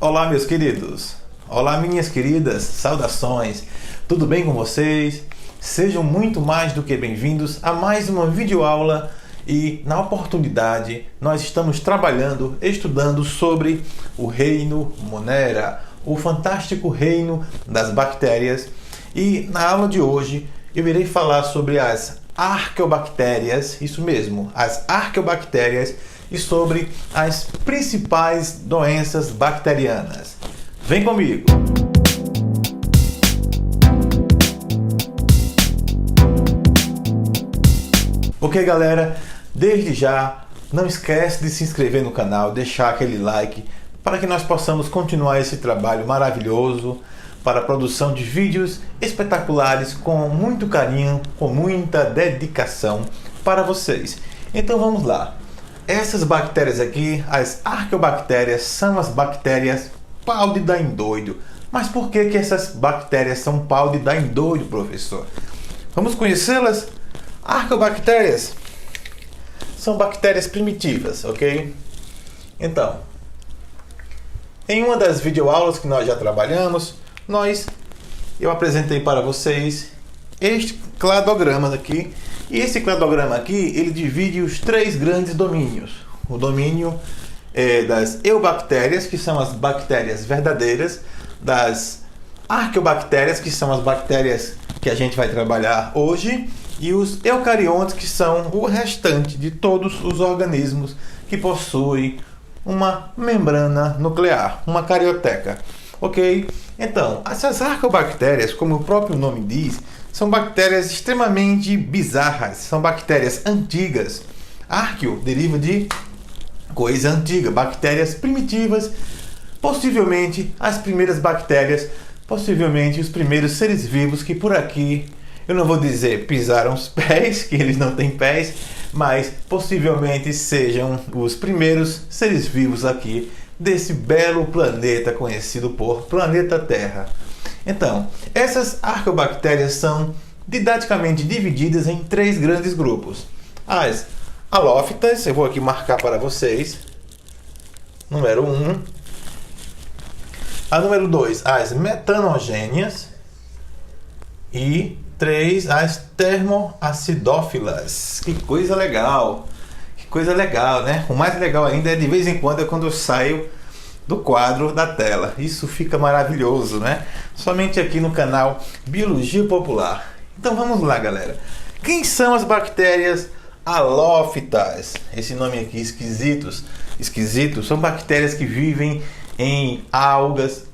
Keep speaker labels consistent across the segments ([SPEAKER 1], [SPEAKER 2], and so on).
[SPEAKER 1] Olá, meus queridos. Olá, minhas queridas. Saudações. Tudo bem com vocês? Sejam muito mais do que bem-vindos a mais uma videoaula e, na oportunidade, nós estamos trabalhando, estudando sobre o reino Monera, o fantástico reino das bactérias. E na aula de hoje eu irei falar sobre as arqueobactérias, isso mesmo, as arqueobactérias, e sobre as principais doenças bacterianas. Vem comigo! Ok, galera, desde já não esquece de se inscrever no canal, deixar aquele like para que nós possamos continuar esse trabalho maravilhoso para a produção de vídeos espetaculares com muito carinho, com muita dedicação para vocês. Então vamos lá. Essas bactérias aqui, as arqueobactérias, são as bactérias pau de dar em doido. Mas por que essas bactérias são pau de dar em doido, professor? Vamos conhecê-las? Arqueobactérias são bactérias primitivas, ok? Então, em uma das videoaulas que nós já trabalhamos, eu apresentei para vocês este cladograma aqui. E esse cladograma aqui, ele divide os três grandes domínios. O domínio das eubactérias, que são as bactérias verdadeiras, das arqueobactérias, que são as bactérias que a gente vai trabalhar hoje, e os eucariontes, que são o restante de todos os organismos que possuem uma membrana nuclear, uma carioteca. Ok? Então, essas arqueobactérias, como o próprio nome diz, são bactérias extremamente bizarras, são bactérias antigas. Arqueo deriva de coisa antiga, bactérias primitivas, possivelmente as primeiras bactérias, possivelmente os primeiros seres vivos que por aqui, eu não vou dizer pisaram os pés, que eles não têm pés, mas possivelmente sejam os primeiros seres vivos aqui desse belo planeta conhecido por planeta Terra. Então, essas arqueobactérias são didaticamente divididas em três grandes grupos. As halófitas, eu vou aqui marcar para vocês. Número 1. A número 2, as metanogênias. E 3, as termoacidófilas. Que coisa legal! Que coisa legal, né? O mais legal ainda é de vez em quando quando eu saio do quadro da tela. Isso fica maravilhoso, né? Somente aqui no canal Biologia Popular. Então vamos lá, galera. Quem são as bactérias halófitas? Esse nome aqui esquisitos, são bactérias que vivem em águas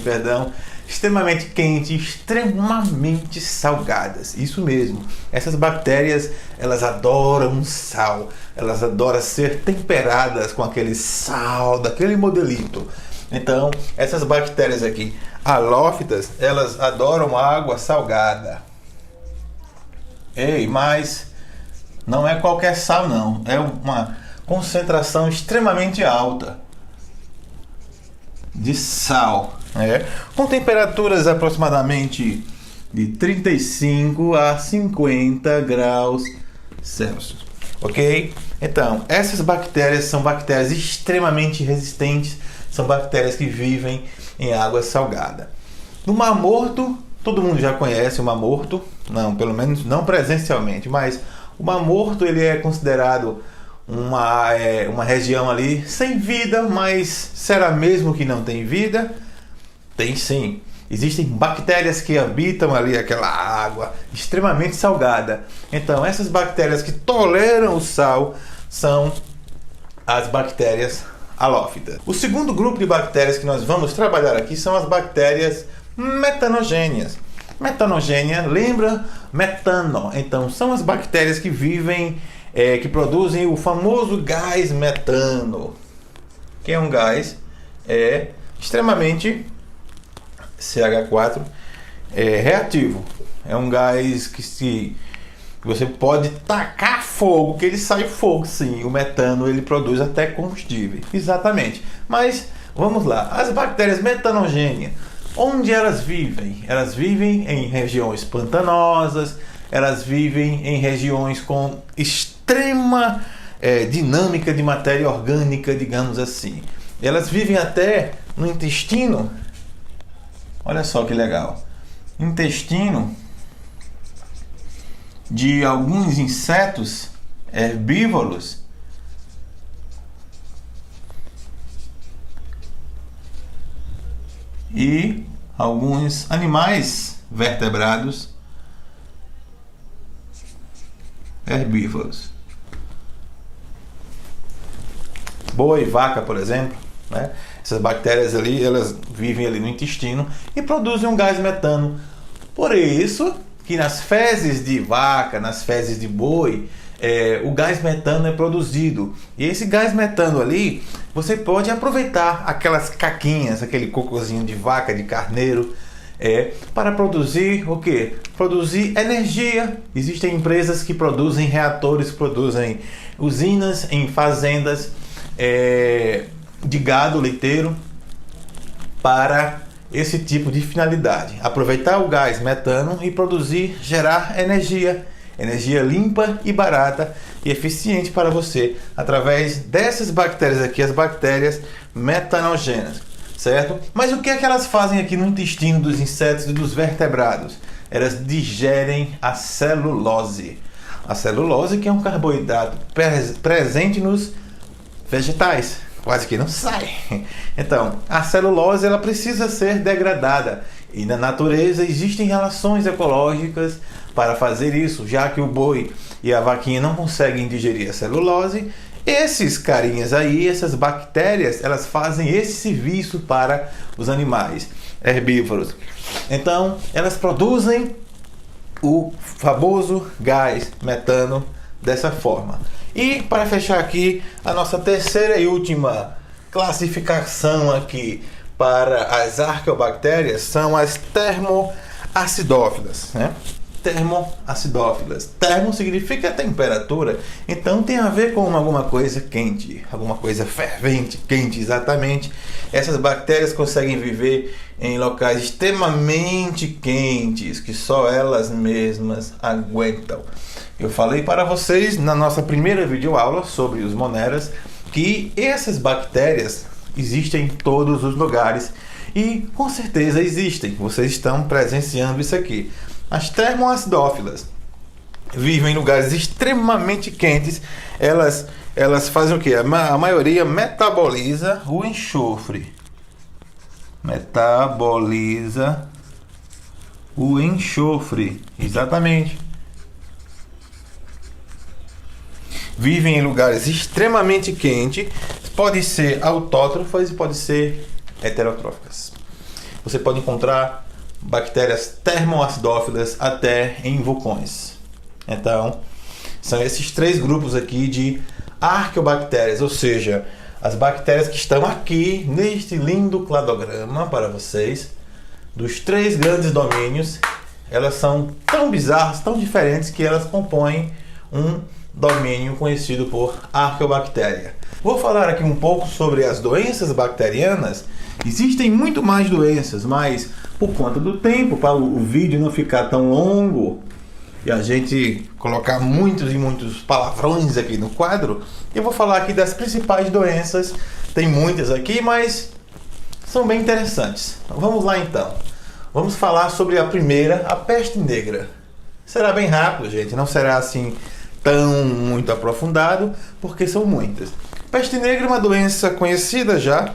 [SPEAKER 1] perdão, extremamente quentes, extremamente salgadas. Isso mesmo. Essas bactérias, elas adoram sal. Elas adoram ser temperadas com aquele sal, daquele modelito. Então, essas bactérias aqui, halófitas, elas adoram água salgada. Ei, mas não é qualquer sal não. É uma concentração extremamente alta de sal. Com temperaturas aproximadamente de 35 a 50 graus Celsius. Ok? Então, essas bactérias são bactérias extremamente resistentes, são bactérias que vivem em água salgada. No Mar Morto, todo mundo já conhece o Mar Morto, não, pelo menos não presencialmente, mas o Mar Morto ele é considerado uma região ali sem vida, mas será mesmo que não tem vida? Tem sim. Existem bactérias que habitam ali aquela água extremamente salgada. Então, essas bactérias que toleram o sal são as bactérias halófitas. O segundo grupo de bactérias que nós vamos trabalhar aqui são as bactérias metanogênias. Metanogênia lembra metano. Então, são as bactérias que vivem, que produzem o famoso gás metano, que é um gás extremamente CH4 reativo. É um gás que você pode tacar fogo, que ele sai fogo, sim. O metano ele produz até combustível. Exatamente. Mas vamos lá. As bactérias metanogênias, onde elas vivem? Elas vivem em regiões pantanosas, elas vivem em regiões com extrema dinâmica de matéria orgânica, digamos assim. Elas vivem até no intestino. Olha só que legal. Intestino de alguns insetos herbívoros e alguns animais vertebrados herbívoros. Boi, vaca, por exemplo, né? Essas bactérias ali, elas vivem ali no intestino e produzem um gás metano. Por isso que nas fezes de vaca, nas fezes de boi, o gás metano é produzido. E esse gás metano ali, você pode aproveitar aquelas caquinhas, aquele cocôzinho de vaca, de carneiro, para produzir o quê? Produzir energia. Existem empresas que produzem reatores, produzem usinas em fazendas de gado leiteiro para esse tipo de finalidade. Aproveitar o gás metano e produzir, gerar energia. Energia limpa e barata e eficiente para você através dessas bactérias aqui, as bactérias metanogênicas, certo? Mas o que é que elas fazem aqui no intestino dos insetos e dos vertebrados? Elas digerem a celulose. A celulose, que é um carboidrato presente nos vegetais, quase que não sai. Então, a celulose ela precisa ser degradada e na natureza existem relações ecológicas para fazer isso, já que o boi e a vaquinha não conseguem digerir a celulose. Esses carinhas aí, essas bactérias, elas fazem esse serviço para os animais herbívoros. Então, elas produzem o famoso gás metano dessa forma. E para fechar aqui, a nossa terceira e última classificação aqui para as arqueobactérias são as termoacidófilas, né? Termoacidófilas. Termo significa temperatura, então tem a ver com alguma coisa quente, alguma coisa fervente, quente, exatamente. Essas bactérias conseguem viver em locais extremamente quentes, que só elas mesmas aguentam. Eu falei para vocês na nossa primeira videoaula sobre os moneras que essas bactérias existem em todos os lugares e com certeza existem. Vocês estão presenciando isso aqui. As termoacidófilas vivem em lugares extremamente quentes. Elas fazem o que? A maioria metaboliza o enxofre. Metaboliza o enxofre. Exatamente. Vivem em lugares extremamente quentes. Podem ser autótrofas e podem ser heterotróficas. Você pode encontrar bactérias termoacidófilas até em vulcões. Então, são esses três grupos aqui de arqueobactérias, ou seja, as bactérias que estão aqui neste lindo cladograma para vocês, dos três grandes domínios. Elas são tão bizarras, tão diferentes, que elas compõem um domínio conhecido por arqueobactéria. Vou falar aqui um pouco sobre as doenças bacterianas. Existem muito mais doenças, mas por conta do tempo, para o vídeo não ficar tão longo e a gente colocar muitos e muitos palavrões aqui no quadro, eu vou falar aqui das principais doenças. Tem muitas aqui, mas são bem interessantes. Vamos lá então. Vamos falar sobre a primeira, a peste negra. Será bem rápido, gente, não será assim tão muito aprofundado, porque são muitas. Peste negra é uma doença conhecida já,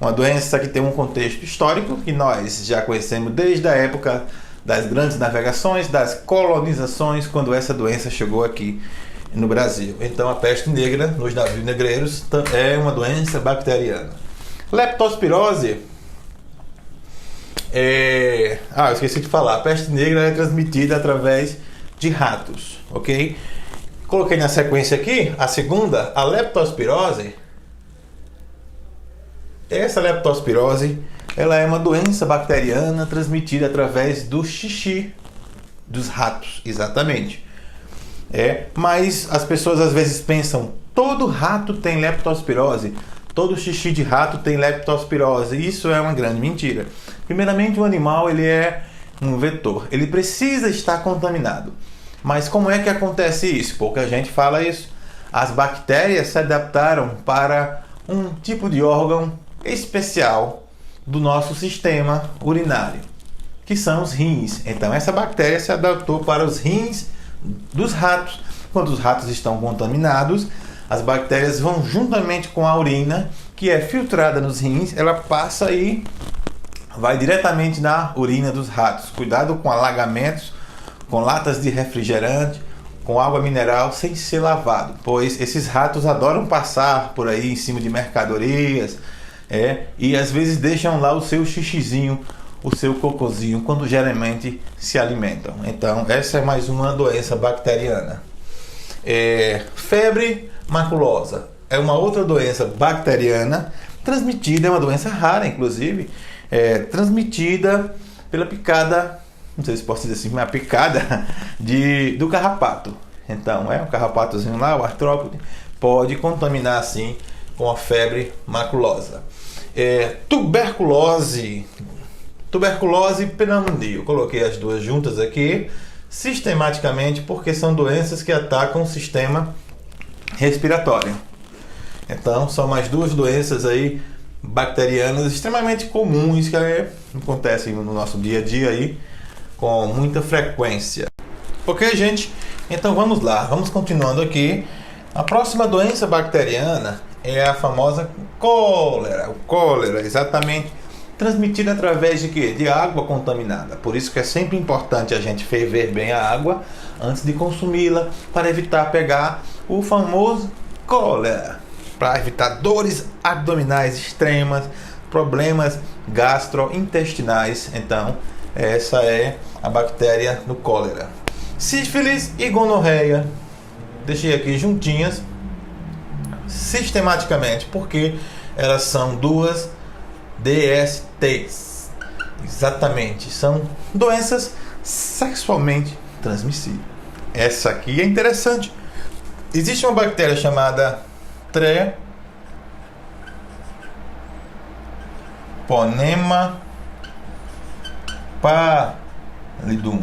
[SPEAKER 1] uma doença que tem um contexto histórico que nós já conhecemos desde a época das grandes navegações, das colonizações, quando essa doença chegou aqui no Brasil. Então a peste negra nos navios negreiros é uma doença bacteriana. Leptospirose eu esqueci de falar. A peste negra é transmitida através de ratos, ok? Coloquei na sequência aqui a segunda, a leptospirose. Essa leptospirose, ela é uma doença bacteriana transmitida através do xixi dos ratos, exatamente. Mas as pessoas às vezes pensam, todo rato tem leptospirose, todo xixi de rato tem leptospirose. Isso é uma grande mentira. Primeiramente, o animal ele é um vetor, ele precisa estar contaminado. Mas como é que acontece isso? Pouca gente fala isso. As bactérias se adaptaram para um tipo de órgão especial do nosso sistema urinário, que são os rins. Então essa bactéria se adaptou para os rins dos ratos. Quando os ratos estão contaminados, as bactérias vão juntamente com a urina, que é filtrada nos rins, ela passa e vai diretamente na urina dos ratos. Cuidado com alagamentos, com latas de refrigerante, com água mineral sem ser lavado, pois esses ratos adoram passar por aí em cima de mercadorias, e às vezes deixam lá o seu xixizinho, o seu cocôzinho, quando geralmente se alimentam. Então essa é mais uma doença bacteriana. Febre maculosa é uma outra doença bacteriana transmitida, é uma doença rara inclusive, transmitida pela picada, não sei se posso dizer assim, mas a picada do carrapato. Então o carrapatozinho lá, o artrópode, pode contaminar assim com a febre maculosa. Tuberculose e pneumonia, eu coloquei as duas juntas aqui sistematicamente porque são doenças que atacam o sistema respiratório. Então são mais duas doenças aí bacterianas extremamente comuns que acontecem no nosso dia a dia aí com muita frequência. Ok, gente? Então vamos lá, vamos continuando aqui. A próxima doença bacteriana é a famosa cólera. O cólera, exatamente, transmitida através de quê? De água contaminada. Por isso que é sempre importante a gente ferver bem a água antes de consumi-la, para evitar pegar o famoso cólera, para evitar dores abdominais extremas, problemas gastrointestinais. Então essa é a bactéria do cólera. Sífilis e gonorreia, deixei aqui juntinhas sistematicamente porque elas são duas DSTs. Exatamente, são doenças sexualmente transmissíveis. Essa aqui é interessante. Existe uma bactéria chamada Treponema pallidum.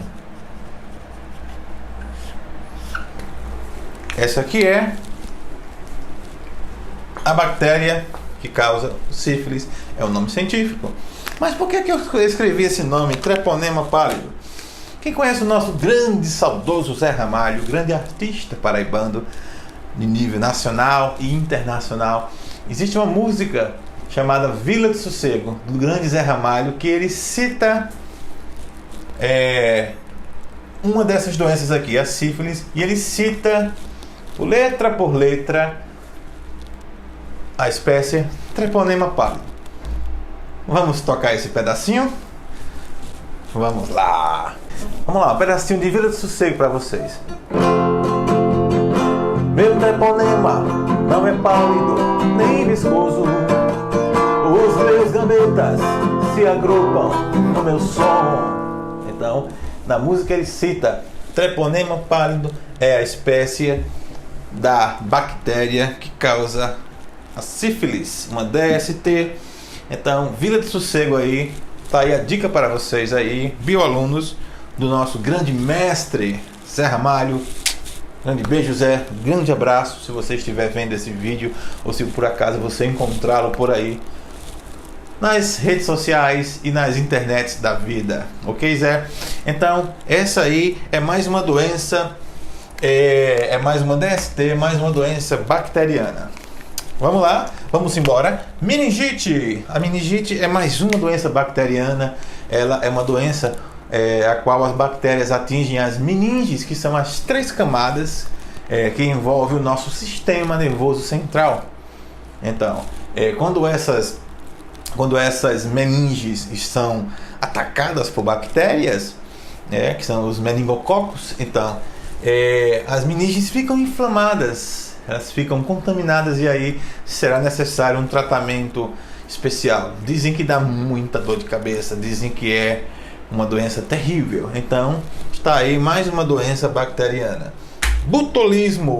[SPEAKER 1] Essa aqui é a bactéria que causa sífilis, é o nome científico. Mas por que eu escrevi esse nome, Treponema pálido? Quem conhece o nosso grande, saudoso Zé Ramalho, grande artista paraibano de nível nacional e internacional, existe uma música chamada Vila de Sossego, do grande Zé Ramalho, que ele cita uma dessas doenças aqui, a sífilis, e ele cita letra por letra a espécie Treponema pálido. Vamos tocar esse pedacinho? Vamos lá! Vamos lá, um pedacinho de Vila de Sossego para vocês. Meu treponema não é pálido nem viscoso. Os meus gambetas se agrupam no meu som. Então, na música ele cita Treponema pálido é a espécie da bactéria que causa a sífilis, uma DST. Então, Vila de Sossego aí, tá aí a dica para vocês aí, bioalunos do nosso grande mestre Zé Ramalho. Grande beijo, Zé, grande abraço se você estiver vendo esse vídeo ou se por acaso você encontrá-lo por aí nas redes sociais e nas internets da vida, ok, Zé? Então, essa aí é mais uma doença, é mais uma DST, mais uma doença bacteriana. Vamos lá, vamos embora. Meningite. A meningite é mais uma doença bacteriana. Ela é uma doença a qual as bactérias atingem as meninges, que são as 3 camadas que envolvem o nosso sistema nervoso central. Então, quando essas meninges são atacadas por bactérias, que são os meningococos, então as meninges ficam inflamadas, elas ficam contaminadas e aí será necessário um tratamento especial. Dizem que dá muita dor de cabeça, dizem que é uma doença terrível. Então está aí mais uma doença bacteriana. Botulismo,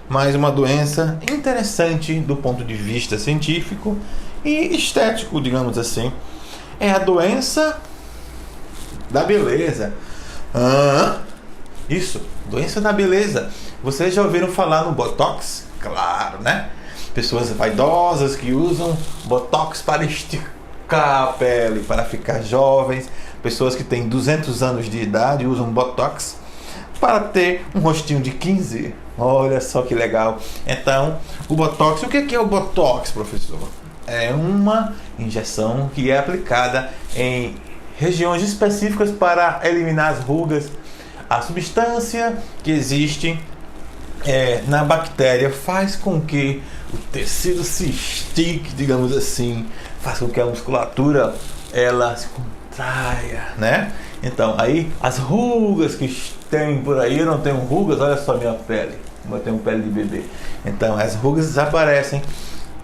[SPEAKER 1] mais uma doença interessante do ponto de vista científico e estético, digamos assim. É a doença da beleza. Isso, doença da beleza. Vocês já ouviram falar no Botox? Claro, né? pessoas vaidosas que usam botox para esticar a pele, para ficar jovens, pessoas que têm 200 anos de idade usam botox para ter um rostinho de 15. Olha só que legal. Então, o botox, o que é o botox, professor? É uma injeção que é aplicada em regiões específicas para eliminar as rugas. A substância que existe na bactéria faz com que o tecido se estique, digamos assim, faz com que a musculatura ela se contraia, né? Então, aí as rugas que tem por aí, eu não tenho rugas, olha só minha pele, eu tenho pele de bebê. Então, as rugas desaparecem.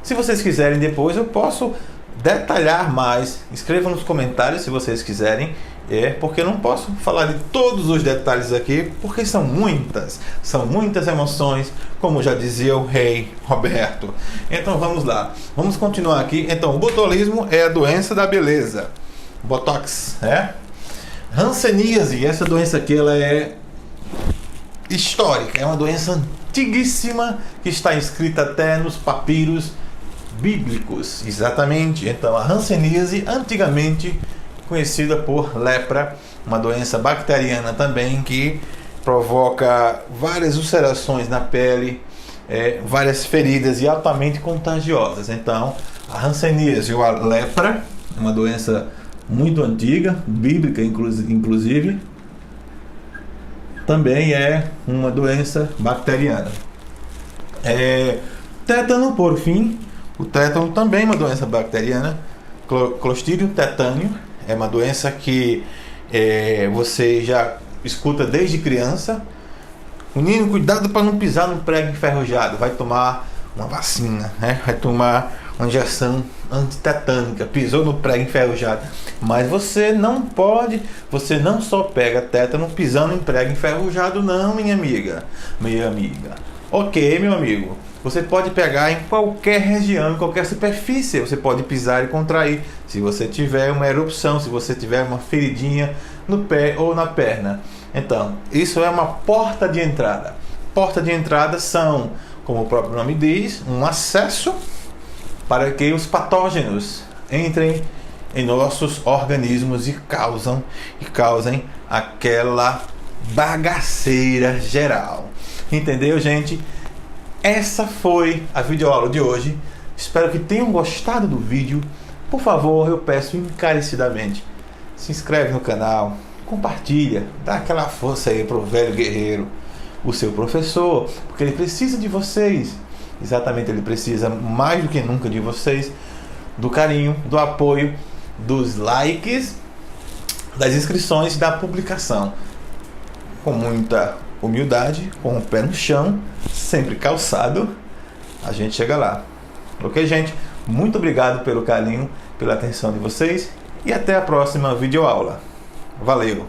[SPEAKER 1] Se vocês quiserem depois, eu posso detalhar mais. Escrevam nos comentários se vocês quiserem, porque eu não posso falar de todos os detalhes aqui, porque são muitas emoções, como já dizia o rei Roberto. Então vamos lá, vamos continuar aqui. Então, o botulismo é a doença da beleza. Botox, hanseníase, essa doença aqui ela é histórica, é uma doença antiguíssima que está inscrita até nos papiros bíblicos, exatamente. Então, a hanseníase, antigamente conhecida por lepra, uma doença bacteriana também que provoca várias ulcerações na pele, várias feridas e altamente contagiosas. Então, a hanseníase ou a lepra, uma doença muito antiga, bíblica inclusive, também é uma doença bacteriana. Tétano, por fim, o tétano também é uma doença bacteriana. Clostridium tetâneo é uma doença que você já escuta desde criança. Menino, cuidado para não pisar no prego enferrujado. Vai tomar uma vacina, vai tomar uma injeção antitetânica. Pisou no prego enferrujado. Mas você não só pega tétano pisando em prego enferrujado, não, minha amiga. Ok, meu amigo. Você pode pegar em qualquer região, em qualquer superfície. Você pode pisar e contrair. Se você tiver uma erupção, se você tiver uma feridinha no pé ou na perna. Então, isso é uma porta de entrada. Porta de entrada são, como o próprio nome diz, um acesso para que os patógenos entrem em nossos organismos e causem aquela bagaceira geral. Entendeu, gente? Essa foi a videoaula de hoje. Espero que tenham gostado do vídeo. Por favor, eu peço encarecidamente, se inscreve no canal, compartilha, dá aquela força aí pro velho guerreiro, o seu professor, porque ele precisa de vocês. Exatamente, ele precisa mais do que nunca de vocês, do carinho, do apoio, dos likes, das inscrições, da publicação. Com muita humildade, com o pé no chão, sempre calçado, a gente chega lá. Ok, gente? Muito obrigado pelo carinho, pela atenção de vocês e até a próxima videoaula. Valeu!